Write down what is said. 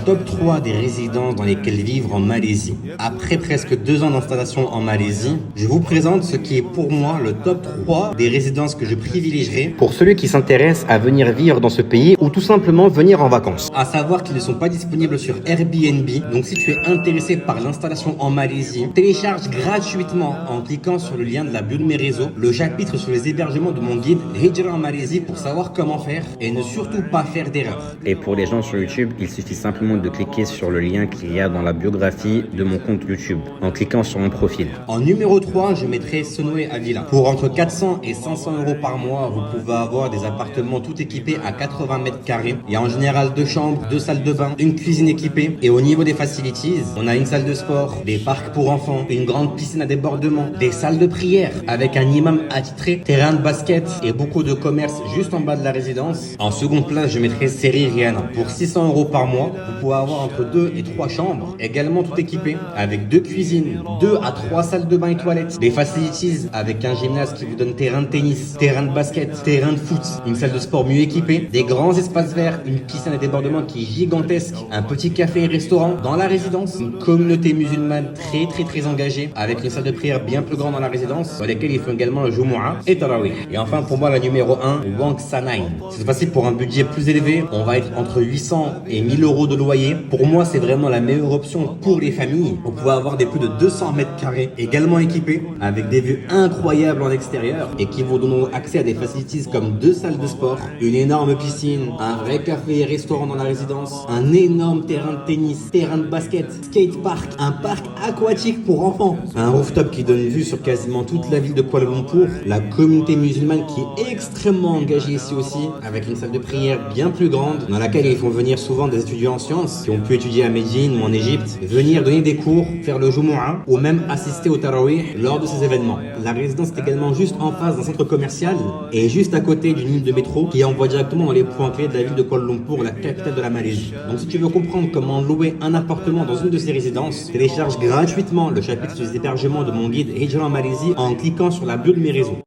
top 3 des résidences dans lesquelles vivre en Malaisie. Après presque 2 ans d'installation en Malaisie, je vous présente ce qui est pour moi le top 3 des résidences que je privilégierai pour celui qui s'intéresse à venir vivre dans ce pays ou tout simplement venir en vacances. À savoir qu'ils ne sont pas disponibles sur Airbnb, donc si tu es intéressé par l'installation en Malaisie, télécharge gratuitement en cliquant sur le lien de la bio de mes réseaux le chapitre sur les hébergements de mon guide Hijra en Malaisie pour savoir comment faire et ne surtout pas faire d'erreur. Et pour les gens sur YouTube, il suffit simplement de cliquer sur le lien qu'il y a dans la biographie de mon compte YouTube, en cliquant sur mon profil. En numéro 3, je mettrai Sonoé Avila. Pour entre 400 et 500 euros par mois, vous pouvez avoir des appartements tout équipés à 80 mètres carrés. Il y a en général 2 chambres, 2 salles de bain, une cuisine équipée. Et au niveau des facilities, on a une salle de sport, des parcs pour enfants, une grande piscine à débordement, des salles de prière avec un imam attitré, terrain de basket et beaucoup de commerce juste en bas de la résidence. En seconde place, je mettrai Seri Rihanna. Pour 600 euros par mois, vous pouvez avoir entre 2 et 3 chambres, également tout équipées, avec 2 cuisines, 2 à 3 salles de bain et toilettes, des facilities avec un gymnase qui vous donne terrain de tennis, terrain de basket, terrain de foot, une salle de sport mieux équipée, des grands espaces verts, une piscine à débordement qui est gigantesque, un petit café et restaurant dans la résidence, une communauté musulmane très engagée, avec une salle de prière bien plus grande dans la résidence, dans laquelle ils font également le Jumu'ah et Tarawih. Et enfin pour moi la numéro 1, Wang Sanain. Cette fois-ci pour un budget plus élevé, on va être entre 800 et 1000 euros de loyer. Pour moi c'est vraiment la meilleure option pour les familles. Vous pouvez avoir des plus de 200 mètres carrés également équipés, avec des vues incroyables en extérieur et qui vous donneront accès à des facilities comme 2 salles de sport, une énorme piscine, un vrai café et restaurant dans la résidence, un énorme terrain de tennis, terrain de basket, skatepark, un parc aquatique pour enfants, un rooftop qui donne vue sur quasiment toute la ville de Kuala Lumpur, la communauté musulmane qui est extrêmement engagée ici aussi, avec une salle de prière bien plus grande dans laquelle ils font venir souvent des étudiants en sciences qui ont pu étudier à Médine ou en Égypte, venir donner des cours, faire le Jumu'ah ou même assister au Tarawih lors de ces événements. La résidence est également juste en face d'un centre commercial et juste à côté d'une ligne de métro qui envoie directement dans les points clés de la ville de Kuala Lumpur, la capitale de la Malaisie. Donc si tu veux comprendre comment louer un appartement dans une de ces résidences, télécharge gratuitement le chapitre sur les hébergements de mon guide Hijra en Malaisie en cliquant sur la bio de mes réseaux.